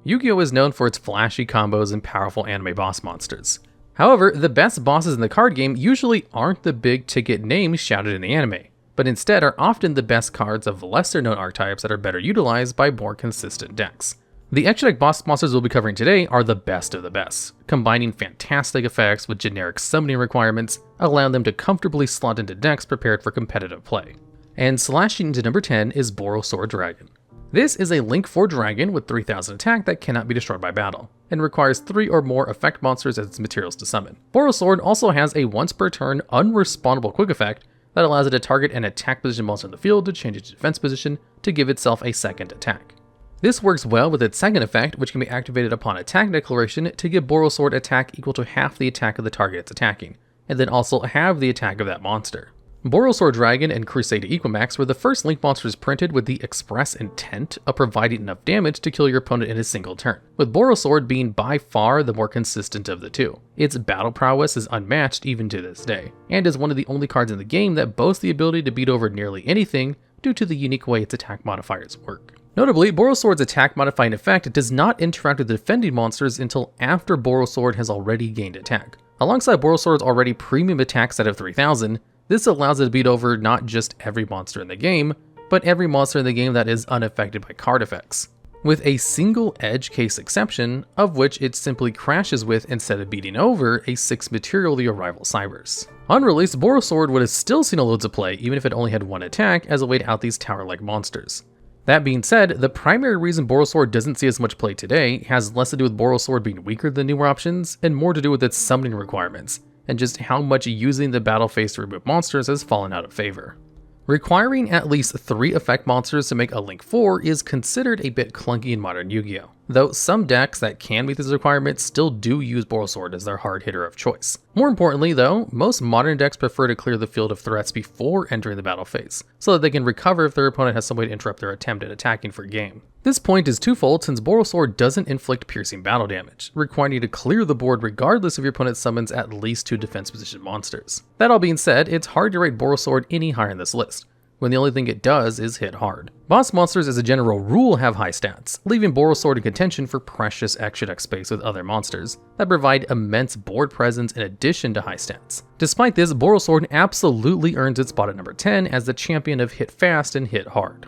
Yu-Gi-Oh! Is known for its flashy combos and powerful anime boss monsters. However, the best bosses in the card game usually aren't the big ticket names shouted in the anime, but instead are often the best cards of lesser known archetypes that are better utilized by more consistent decks. The extra deck boss monsters we'll be covering today are the best of the best, combining fantastic effects with generic summoning requirements, allowing them to comfortably slot into decks prepared for competitive play. And slashing into number 10 is Borrelsword Dragon. This is a Link 4 dragon with 3000 attack that cannot be destroyed by battle, and requires 3 or more effect monsters as its materials to summon. Borrelsword also has a once per turn unrespawnable quick effect that allows it to target an attack position monster in the field to change its defense position to give itself a second attack. This works well with its second effect, which can be activated upon attack declaration to give Borrelsword attack equal to half the attack of the target it's attacking, and then also halve the attack of that monster. Borrelsword Dragon and Crusadia Equamax were the first Link monsters printed with the express intent of providing enough damage to kill your opponent in a single turn, with Borrelsword being by far the more consistent of the two. Its battle prowess is unmatched even to this day, and is one of the only cards in the game that boasts the ability to beat over nearly anything due to the unique way its attack modifiers work. Notably, Borrelsword's attack modifying effect does not interact with defending monsters until after Borrelsword has already gained attack. Alongside Borrelsword's already premium attack set of 3000, this allows it to beat over not just every monster in the game, but every monster in the game that is unaffected by card effects, with a single edge case exception, of which it simply crashes with instead of beating over a 6 material the rival Cybers. Unreleased, Borrelsword would have still seen loads of play even if it only had one attack as a way to out these tower-like monsters. That being said, the primary reason Borrelsword doesn't see as much play today has less to do with Borrelsword being weaker than newer options, and more to do with its summoning requirements, and just how much using the battle phase to remove monsters has fallen out of favor. Requiring at least 3 effect monsters to make a Link 4 is considered a bit clunky in modern Yu-Gi-Oh! Though some decks that can meet this requirement still do use Borrelsword as their hard hitter of choice. More importantly though, most modern decks prefer to clear the field of threats before entering the battle phase, so that they can recover if their opponent has some way to interrupt their attempt at attacking for game. This point is twofold since Borrelsword doesn't inflict piercing battle damage, requiring you to clear the board regardless if your opponent summons at least 2 defense position monsters. That all being said, it's hard to rate Borrelsword any higher in this list, when the only thing it does is hit hard. Boss monsters as a general rule have high stats, leaving Borrelsword in contention for precious extra deck space with other monsters that provide immense board presence in addition to high stats. Despite this, Borrelsword absolutely earns its spot at number 10 as the champion of hit fast and hit hard.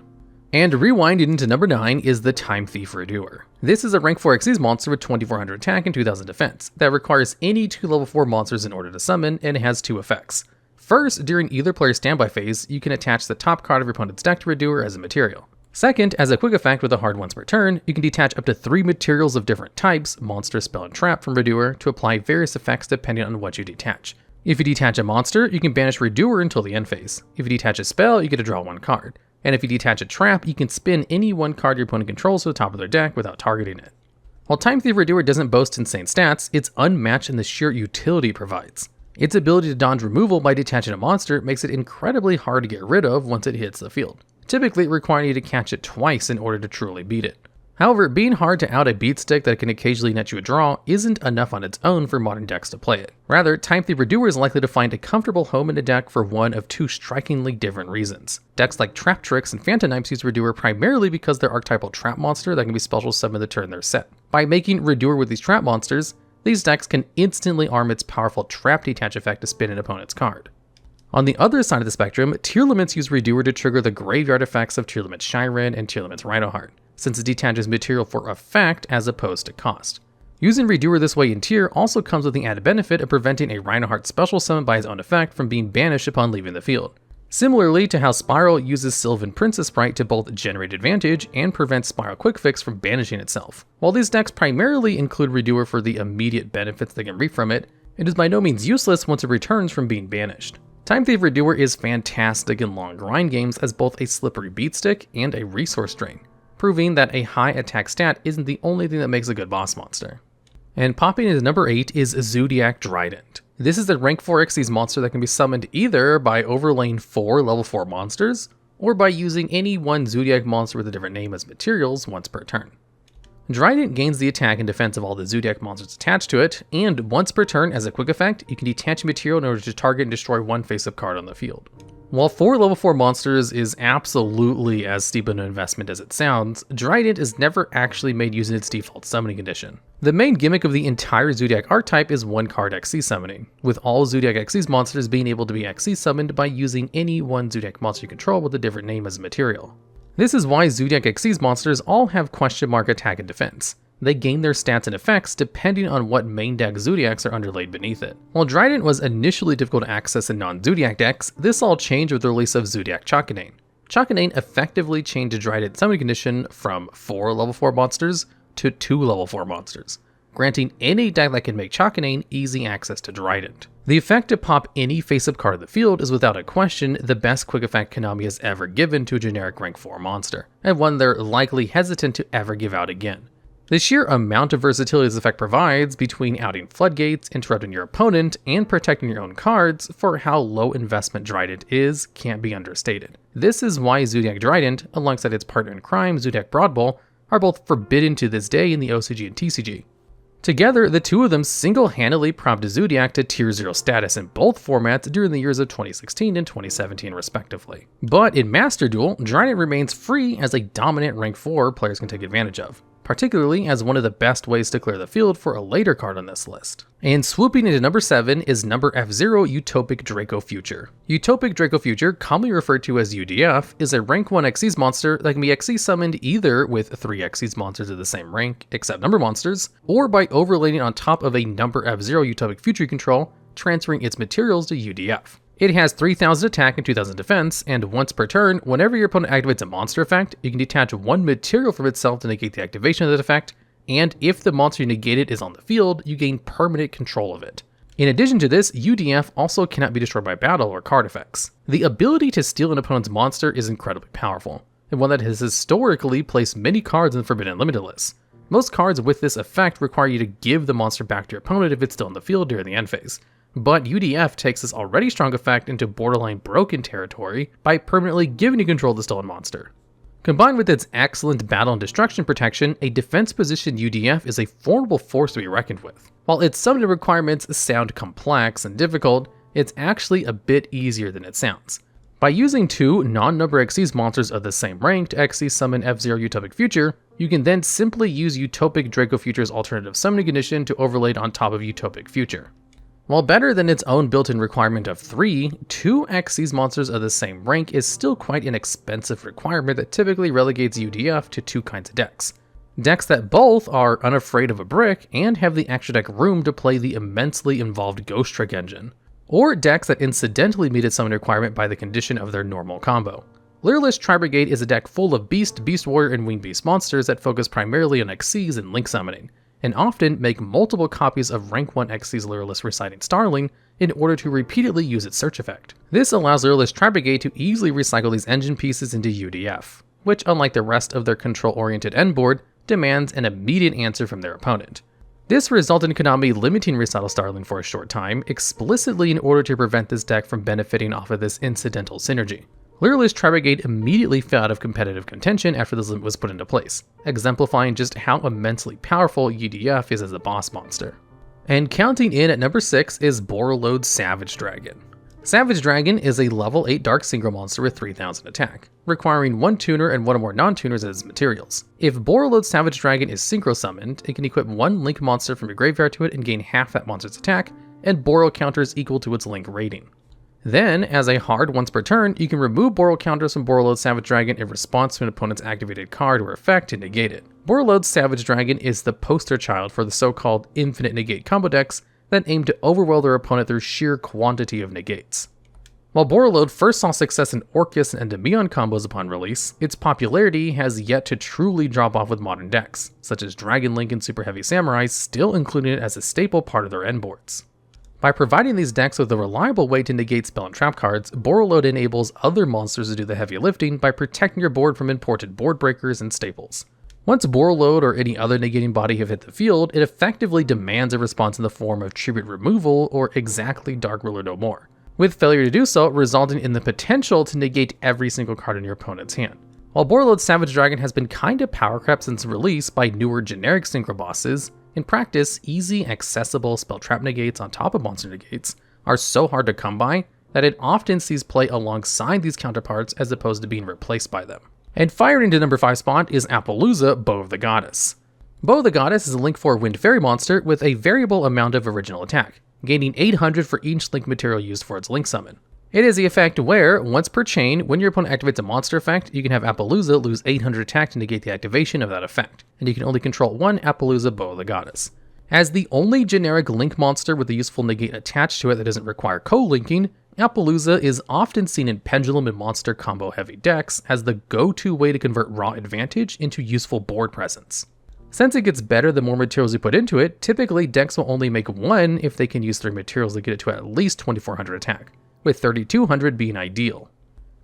And rewinding into number 9 is the Time Thief Redoer. This is a rank 4 Xyz monster with 2400 attack and 2000 defense that requires any 2 level 4 monsters in order to summon and has 2 effects. First, during either player's standby phase, you can attach the top card of your opponent's deck to Redoer as a material. Second, as a quick effect with a hard once per turn, you can detach up to 3 materials of different types, monster, spell, and trap from Redoer to apply various effects depending on what you detach. If you detach a monster, you can banish Redoer until the end phase. If you detach a spell, you get to draw 1 card. And if you detach a trap, you can spin any 1 card your opponent controls to the top of their deck without targeting it. While Time Thief Redoer doesn't boast insane stats, it's unmatched in the sheer utility it provides. Its ability to dodge removal by detaching a monster makes it incredibly hard to get rid of once it hits the field, typically requiring you to catch it twice in order to truly beat it. However, being hard to out a beat stick that can occasionally net you a draw isn't enough on its own for modern decks to play it. Rather, Time Thief Redoer is likely to find a comfortable home in a deck for one of 2 strikingly different reasons. Decks like Trap Tricks and Phantom Knights use Redoer primarily because they're archetypal trap monster that can be special summoned the turn they're set. By making Redoer with these trap monsters, these decks can instantly arm its powerful trap detach effect to spin an opponent's card. On the other side of the spectrum, Tearlaments use Redoer to trigger the graveyard effects of Tearlaments Shyren and Tearlaments Rhinoheart, since it detaches material for effect as opposed to cost. Using Redoer this way in Tier also comes with the added benefit of preventing a Rhinoheart special summon by his own effect from being banished upon leaving the field. Similarly to how Spiral uses Sylvan Princess Sprite to both generate advantage and prevent Spiral Quick Fix from banishing itself. While these decks primarily include Redoer for the immediate benefits they can reap from it, it is by no means useless once it returns from being banished. Time Thief Redoer is fantastic in long grind games as both a slippery beat stick and a resource drain, proving that a high attack stat isn't the only thing that makes a good boss monster. And popping into number 8 is Zoodiac Drident. This is a rank 4 Xyz monster that can be summoned either by overlaying 4 level 4 monsters, or by using any 1 Zoodiac monster with a different name as materials once per turn. Drident gains the attack and defense of all the Zoodiac monsters attached to it, and once per turn as a quick effect, you can detach a material in order to target and destroy 1 face-up card on the field. While 4 level 4 monsters is absolutely as steep an investment as it sounds, Drident is never actually made using its default summoning condition. The main gimmick of the entire Zoodiac archetype is 1-card XC summoning, with all Zoodiac XC's monsters being able to be XC summoned by using any one Zoodiac monster you control with a different name as a material. This is why Zoodiac XC's monsters all have question mark attack and defense. They gain their stats and effects depending on what main deck Zoodiacs are underlaid beneath it. While Drident was initially difficult to access in non-Zoodiac decks, this all changed with the release of Zoodiac Chockanane. Chockanane effectively changed Drident's summoning condition from 4 level 4 monsters to 2 level 4 monsters, granting any deck that can make Chockanane easy access to Drident. The effect to pop any face-up card in the field is without a question the best quick effect Konami has ever given to a generic rank 4 monster, and one they're likely hesitant to ever give out again. The sheer amount of versatility this effect provides between outing floodgates, interrupting your opponent, and protecting your own cards for how low investment Drident is can't be understated. This is why Zoodiac Drident, alongside its partner in crime Zoodiac Broadbull, are both forbidden to this day in the OCG and TCG. Together, the two of them single-handedly prompted Zoodiac to Tier 0 status in both formats during the years of 2016 and 2017 respectively. But in Master Duel, Drident remains free as a dominant rank 4 players can take advantage of, particularly as one of the best ways to clear the field for a later card on this list. And swooping into number 7 is number F0 Utopic Draco Future. Utopic Draco Future, commonly referred to as UDF, is a rank 1 Xyz monster that can be XyZ summoned either with 3 Xyz monsters of the same rank, except number monsters, or by overlaying on top of a number F0 Utopic Future you control, transferring its materials to UDF. It has 3000 attack and 2000 defense, and once per turn, whenever your opponent activates a monster effect, you can detach one material from itself to negate the activation of that effect, and if the monster you negated is on the field, you gain permanent control of it. In addition to this, UDF also cannot be destroyed by battle or card effects. The ability to steal an opponent's monster is incredibly powerful, and one that has historically placed many cards in the Forbidden Limited list. Most cards with this effect require you to give the monster back to your opponent if it's still in the field during the end phase. But UDF takes this already strong effect into borderline broken territory by permanently giving you control of the stolen monster. Combined with its excellent battle and destruction protection, a defense position UDF is a formidable force to be reckoned with. While its summoning requirements sound complex and difficult, it's actually a bit easier than it sounds. By using 2 non-number Xyz monsters of the same rank to Xyz summon F0 Utopic Future, you can then simply use Utopic Draco Future's alternative summoning condition to overlay it on top of Utopic Future. While better than its own built-in requirement of 3, 2 Xyz monsters of the same rank is still quite an expensive requirement that typically relegates UDF to 2 kinds of decks. Decks that both are unafraid of a brick and have the extra deck room to play the immensely involved Ghost Trick engine, or decks that incidentally meet its summon requirement by the condition of their normal combo. Lyreless Tri-Brigade is a deck full of Beast, Beast Warrior, and Winged Beast monsters that focus primarily on Xyz and Link summoning, and often make multiple copies of rank 1 Xyz Lyreless Reciting Starling in order to repeatedly use its search effect. This allows Lyreless Tri-Brigade to easily recycle these engine pieces into UDF, which unlike the rest of their control-oriented end board, demands an immediate answer from their opponent. This resulted in Konami limiting Recital Starling for a short time, explicitly in order to prevent this deck from benefiting off of this incidental synergy. Lyreless Tri-Brigade immediately fell out of competitive contention after this limit was put into place, exemplifying just how immensely powerful UDF is as a boss monster. And counting in at number 6 is Borreload Savage Dragon. Savage Dragon is a level 8 Dark Synchro monster with 3000 attack, requiring 1 tuner and 1 or more non-tuners as its materials. If Borreload Savage Dragon is synchro summoned, it can equip 1 Link monster from your graveyard to it and gain half that monster's attack, and Borrel counters equal to its Link rating. Then, as a hard once per turn, you can remove Borrel counters from Borreload Savage Dragon in response to an opponent's activated card or effect to negate it. Borreload Savage Dragon is the poster child for the so-called infinite negate combo decks that aim to overwhelm their opponent through sheer quantity of negates. While Borreload first saw success in Orcus and Endymion combos upon release, its popularity has yet to truly drop off with modern decks, such as Dragon Link and Super Heavy Samurai still including it as a staple part of their end boards. By providing these decks with a reliable way to negate spell and trap cards, Borreload enables other monsters to do the heavy lifting by protecting your board from imported board breakers and staples. Once Borreload or any other negating body have hit the field, it effectively demands a response in the form of tribute removal or exactly Dark Ruler no more, with failure to do so resulting in the potential to negate every single card in your opponent's hand. While Borreload Savage Dragon has been kinda power crept since release by newer generic synchro bosses, in practice, easy, accessible spell trap negates on top of monster negates are so hard to come by that it often sees play alongside these counterparts as opposed to being replaced by them. And firing into number 5 spot is Apollousa, Bow of the Goddess. Bow of the Goddess is a Link 4 Wind Fairy monster with a variable amount of original attack, gaining 800 for each Link material used for its Link summon. It is the effect where, once per chain, when your opponent activates a monster effect, you can have Apollousa lose 800 attack to negate the activation of that effect, and you can only control one Apollousa, Bow of the Goddess. As the only generic Link monster with a useful negate attached to it that doesn't require co-linking, Apollousa is often seen in Pendulum and monster combo heavy decks as the go-to way to convert raw advantage into useful board presence. Since it gets better the more materials you put into it, typically decks will only make one if they can use 3 materials to get it to at least 2400 attack, with 3200 being ideal.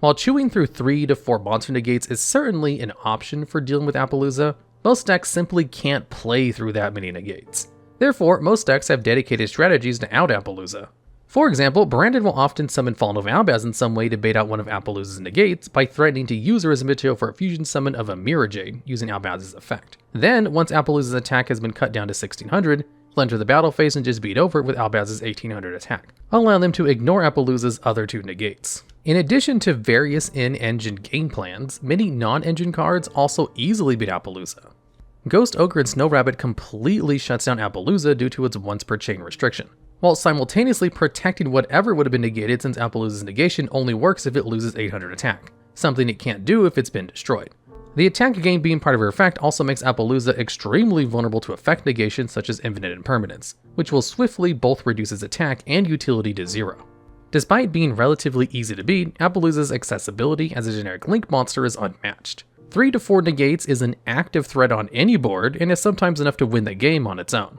While chewing through 3 to 4 monster negates is certainly an option for dealing with Apollousa, most decks simply can't play through that many negates. Therefore, most decks have dedicated strategies to out Apollousa. For example, Brandon will often summon Fallen of Albaz in some way to bait out one of Apollousa's negates by threatening to use her as a material for a fusion summon of a Mirror Jade using Albaz's effect. Then, once Apollousa's attack has been cut down to 1600, he'll enter the battle phase and just beat over it with Albaz's 1800 attack, allowing them to ignore Apollousa's other 2 negates. In addition to various in-engine game plans, many non-engine cards also easily beat Apollousa. Ghost Ogre and Snow Rabbit completely shuts down Apollousa due to its once per chain restriction, while simultaneously protecting whatever would have been negated since Apollousa's negation only works if it loses 800 attack, something it can't do if it's been destroyed. The attack gain being part of her effect also makes Apollousa extremely vulnerable to effect negations such as Infinite Impermanence, which will swiftly both reduce its attack and utility to 0. Despite being relatively easy to beat, Apollousa's accessibility as a generic Link monster is unmatched. 3 to 4 negates is an active threat on any board and is sometimes enough to win the game on its own.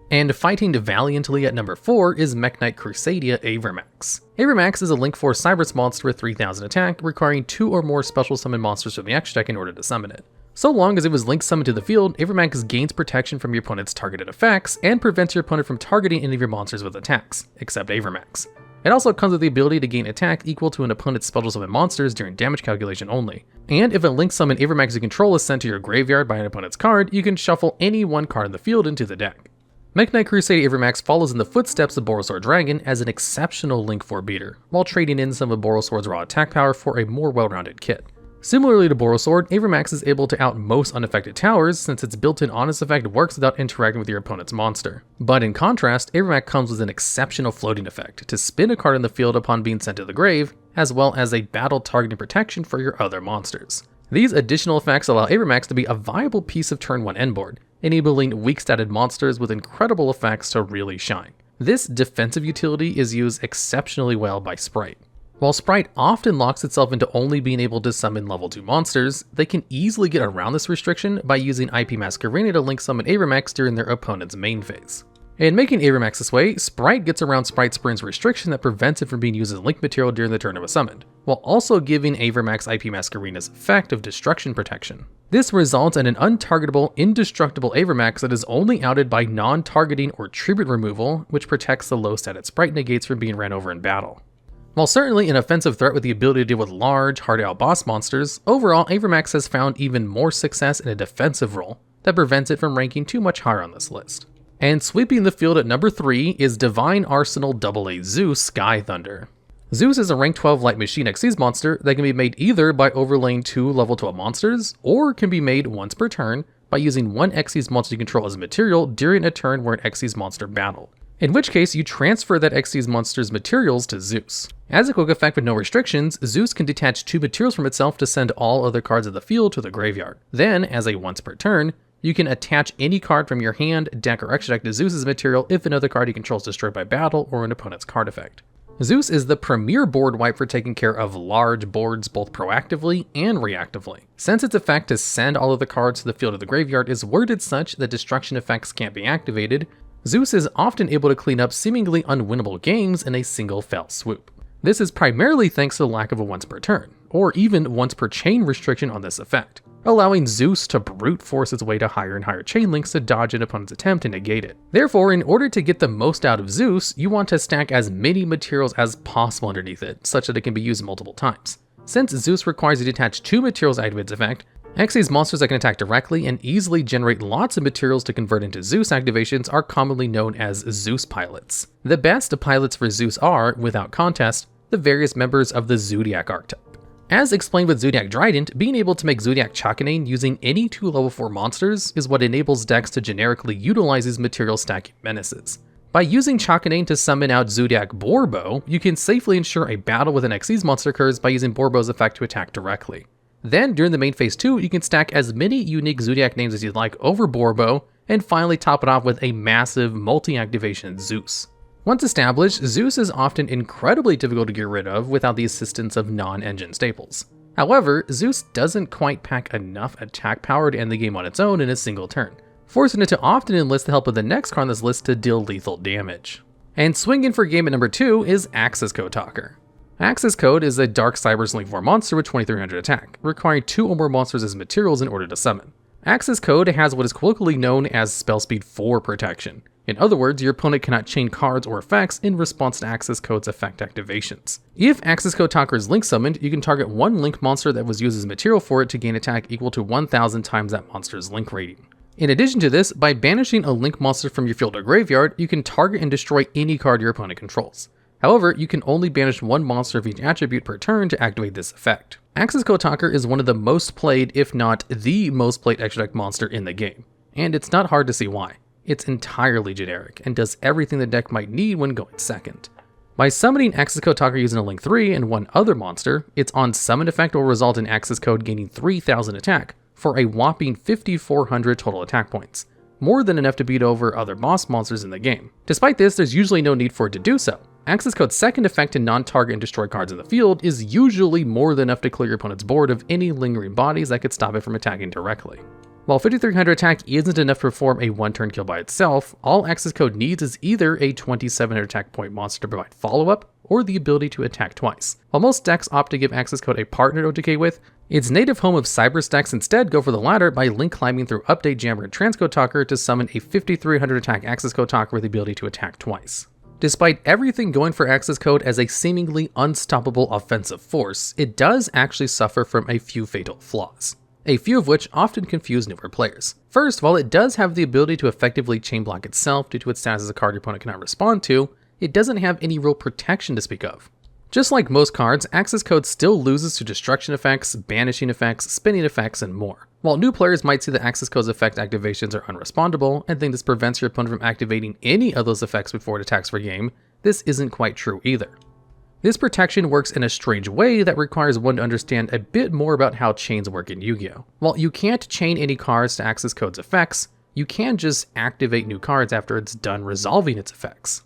And fighting valiantly at number 4 is Mekk-Knight Crusadia Avramax. Avramax is a Link 4 Cybers monster with 3000 attack, requiring 2 or more special summon monsters from the extra deck in order to summon it. So long as it was Link summoned to the field, Avramax gains protection from your opponent's targeted effects and prevents your opponent from targeting any of your monsters with attacks, except Avramax. It also comes with the ability to gain attack equal to an opponent's special summon monsters during damage calculation only. And if a Link summon Avramax you control is sent to your graveyard by an opponent's card, you can shuffle any one card in the field into the deck. Mekk-Knight Crusadia Avramax follows in the footsteps of Borrelsword Dragon as an exceptional Link 4 beater, while trading in some of Borrelsword's raw attack power for a more well-rounded kit. Similarly to Borrelsword, Avramax is able to out most unaffected towers since its built-in Honest effect works without interacting with your opponent's monster. But in contrast, Avramax comes with an exceptional floating effect to spin a card in the field upon being sent to the grave, as well as a battle targeting protection for your other monsters. These additional effects allow Avramax to be a viable piece of turn 1 endboard, enabling weak-statted monsters with incredible effects to really shine. This defensive utility is used exceptionally well by Sprite. While Sprite often locks itself into only being able to summon level 2 monsters, they can easily get around this restriction by using IP Masquerade to Link summon Avramax during their opponent's main phase. In making Avramax this way, Sprite gets around Sprite Sprint's restriction that prevents it from being used as Link material during the turn it was summoned, while also giving Avramax IP Masquerena's effect of destruction protection. This results in an untargetable, indestructible Avramax that is only outed by non-targeting or tribute removal, which protects the low-stated Sprite negates from being ran over in battle. While certainly an offensive threat with the ability to deal with large, hard-to-out boss monsters, overall Avramax has found even more success in a defensive role that prevents it from ranking too much higher on this list. And sweeping the field at number 3 is Divine Arsenal AA-ZEUS Sky Thunder. Zeus is a rank 12 Light Machine Xyz monster that can be made either by overlaying 2 level 12 monsters, or can be made once per turn by using one Xyz monster you control as a material during a turn where an Xyz monster battled. In which case, you transfer that Xyz monster's materials to Zeus. As a quick effect with no restrictions, Zeus can detach 2 materials from itself to send all other cards of the field to the graveyard. Then, as a once per turn, you can attach any card from your hand, deck, or extra deck to Zeus's material if another card you control is destroyed by battle or an opponent's card effect. Zeus is the premier board wipe for taking care of large boards both proactively and reactively. Since its effect to send all of the cards to the field of the graveyard is worded such that destruction effects can't be activated, Zeus is often able to clean up seemingly unwinnable games in a single fell swoop. This is primarily thanks to the lack of a once per turn, or even once per chain restriction on this effect, allowing Zeus to brute force its way to higher and higher chain links to dodge an opponent's attempt to negate it. Therefore, in order to get the most out of Zeus, you want to stack as many materials as possible underneath it, such that it can be used multiple times. Since Zeus requires you to attach 2 materials to activate its effect, Xyz monsters that can attack directly and easily generate lots of materials to convert into Zeus activations are commonly known as Zeus pilots. The best pilots for Zeus are, without contest, the various members of the Zoodiac archetype. As explained with Zoodiac Drident, being able to make Zoodiac Chakanane using any 2 level 4 monsters is what enables decks to generically utilize these material stacking menaces. By using Chakanane to summon out Zoodiac Borbo, you can safely ensure a battle with an Xyz monster occurs by using Borbo's effect to attack directly. Then, during the main phase 2, you can stack as many unique Zoodiac names as you'd like over Borbo, and finally top it off with a massive multi-activation Zeus. Once established, Zeus is often incredibly difficult to get rid of without the assistance of non-engine staples. However, Zeus doesn't quite pack enough attack power to end the game on its own in a single turn, forcing it to often enlist the help of the next card on this list to deal lethal damage. And swinging for game at number 2 is Accesscode Talker. Accesscode is a Dark Cybers Link 4 monster with 2300 attack, requiring 2 or more monsters as materials in order to summon. Accesscode has what is colloquially known as spell speed 4 protection. In other words, your opponent cannot chain cards or effects in response to Accesscode's effect activations. If Accesscode Talker is link summoned, you can target 1 link monster that was used as material for it to gain attack equal to 1000 times that monster's link rating. In addition to this, by banishing a link monster from your field or graveyard, you can target and destroy any card your opponent controls. However, you can only banish 1 monster of each attribute per turn to activate this effect. Accesscode Talker is one of the most played, if not the most played extra deck monster in the game, and it's not hard to see why. It's entirely generic, and does everything the deck might need when going second. By summoning Accesscode Talker using a Link 3 and 1 other monster, its on-summon effect will result in Accesscode gaining 3000 attack, for a whopping 5400 total attack points, more than enough to beat over other boss monsters in the game. Despite this, there's usually no need for it to do so. Accesscode's second effect to non-target and destroy cards in the field is usually more than enough to clear your opponent's board of any lingering bodies that could stop it from attacking directly. While 5300 attack isn't enough to perform a 1-turn kill by itself, all Accesscode needs is either a 2700 attack point monster to provide follow-up, or the ability to attack twice. While most decks opt to give Accesscode a partner to OTK with, its native home of Cybers decks instead go for the latter by link climbing through Update Jammer and Transcode Talker to summon a 5300 attack Accesscode Talker with the ability to attack twice. Despite everything going for Accesscode as a seemingly unstoppable offensive force, it does actually suffer from a few fatal flaws, a few of which often confuse newer players. First, while it does have the ability to effectively chain block itself due to its status as a card your opponent cannot respond to, it doesn't have any real protection to speak of. Just like most cards, Accesscode still loses to destruction effects, banishing effects, spinning effects, and more. While new players might see that Accesscode's effect activations are unrespondable and think this prevents your opponent from activating any of those effects before it attacks for game, this isn't quite true either. This protection works in a strange way that requires one to understand a bit more about how chains work in Yu-Gi-Oh! While you can't chain any cards to Accesscode's effects, you can just activate new cards after it's done resolving its effects.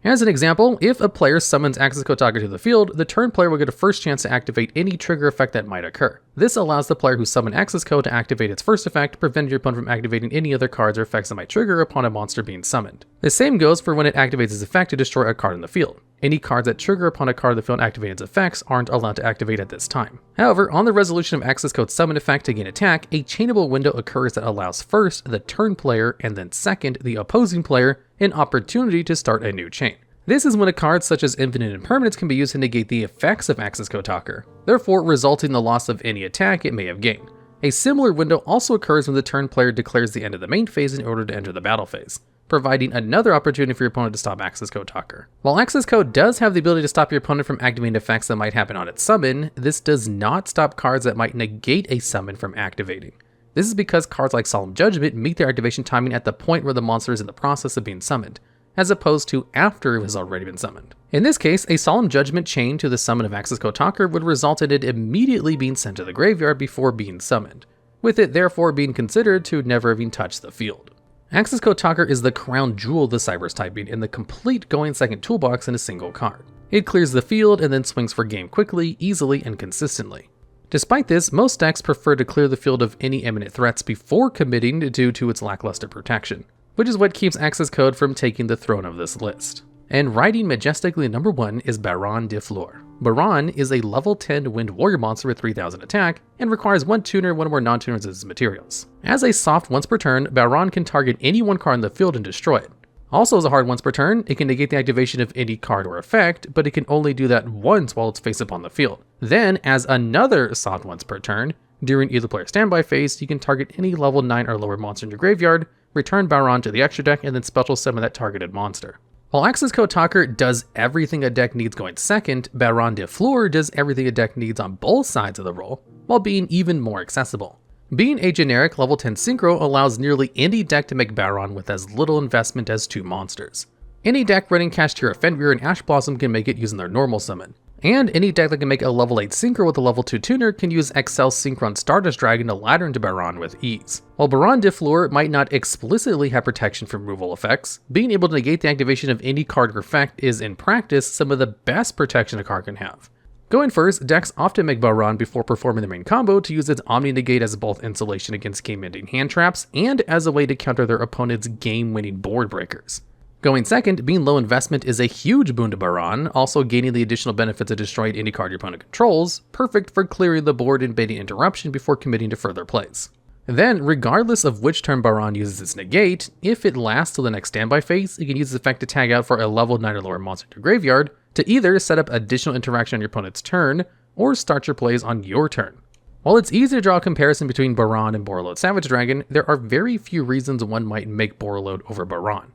As an example, if a player summons Accesscode Talker to the field, the turn player will get a first chance to activate any trigger effect that might occur. This allows the player who summoned Accesscode to activate its first effect, preventing your opponent from activating any other cards or effects that might trigger upon a monster being summoned. The same goes for when it activates its effect to destroy a card in the field. Any cards that trigger upon a card in the field activating its effects aren't allowed to activate at this time. However, on the resolution of Accesscode's summon effect to gain attack, a chainable window occurs that allows first the turn player and then second the opposing player an opportunity to start a new chain. This is when a card such as Infinite Impermanence can be used to negate the effects of Accesscode Talker, therefore resulting in the loss of any attack it may have gained. A similar window also occurs when the turn player declares the end of the main phase in order to enter the battle phase, providing another opportunity for your opponent to stop Accesscode Talker. While Accesscode does have the ability to stop your opponent from activating effects that might happen on its summon, this does not stop cards that might negate a summon from activating. This is because cards like Solemn Judgment meet their activation timing at the point where the monster is in the process of being summoned, as opposed to after it has already been summoned. In this case, a Solemn Judgment chain to the summon of Accesscode Talker would result in it immediately being sent to the graveyard before being summoned, with it therefore being considered to never having touched the field. Accesscode Talker is the crown jewel of the Cybers typing in the complete going second toolbox in a single card. It clears the field and then swings for game quickly, easily, and consistently. Despite this, most decks prefer to clear the field of any imminent threats before committing due to its lackluster protection, which is what keeps Accesscode from taking the throne of this list. And riding majestically at number 1 is Baronne de Fleur. Baronne is a level 10 Wind Warrior monster with 3000 attack, and requires 1 tuner and 1 more non-tuners as its materials. As a soft once per turn, Baronne can target any 1 card in the field and destroy it. Also as a hard once per turn, it can negate the activation of any card or effect, but it can only do that once while it's face up on the field. Then, as another soft once per turn, during either player's standby phase, you can target any level 9 or lower monster in your graveyard, return Baronne to the extra deck, and then special summon that targeted monster. While Accesscode Talker does everything a deck needs going second, Baronne de Fleur does everything a deck needs on both sides of the roll, while being even more accessible. Being a generic level 10 synchro allows nearly any deck to make Baronne with as little investment as 2 monsters. Any deck running Kashtira Fenrir and Ash Blossom can make it using their normal summon. And any deck that can make a level 8 synchro with a level 2 tuner can use Excel Synchron Stardust Dragon to ladder into Baronne with ease. While Baronne de Fleur might not explicitly have protection from removal effects, being able to negate the activation of any card or effect is in practice some of the best protection a card can have. Going first, decks often make Baronne before performing their main combo to use its Omni Negate as both insulation against game-ending hand traps and as a way to counter their opponent's game-winning board breakers. Going second, being low investment is a huge boon to Baronne, also gaining the additional benefits of destroying any card your opponent controls, perfect for clearing the board and baiting interruption before committing to further plays. Then, regardless of which turn Baronne uses its negate, if it lasts till the next standby phase, it can use its effect to tag out for a level 9 or lower monster to graveyard, to either set up additional interaction on your opponent's turn, or start your plays on your turn. While it's easy to draw a comparison between Baronne and Borreload Savage Dragon, there are very few reasons one might make Borreload over Baronne.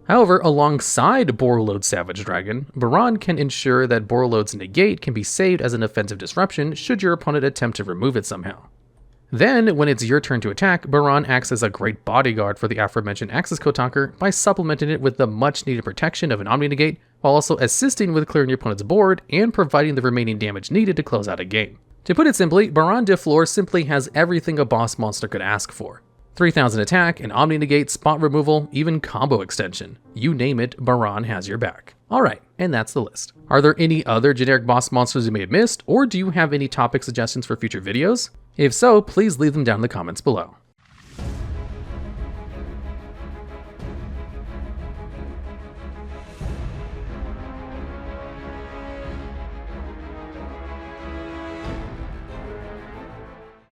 However, alongside Borreload Savage Dragon, Baronne can ensure that Borreload's negate can be saved as an offensive disruption should your opponent attempt to remove it somehow. Then, when it's your turn to attack, Baronne acts as a great bodyguard for the aforementioned Accesscode Talker by supplementing it with the much needed protection of an Omni Negate, while also assisting with clearing your opponent's board and providing the remaining damage needed to close out a game. To put it simply, Baronne de Fleur simply has everything a boss monster could ask for. 3000 attack, an Omni Negate, spot removal, even combo extension. You name it, Baronne has your back. Alright, and that's the list. Are there any other generic boss monsters you may have missed, or do you have any topic suggestions for future videos? If so, please leave them down in the comments below.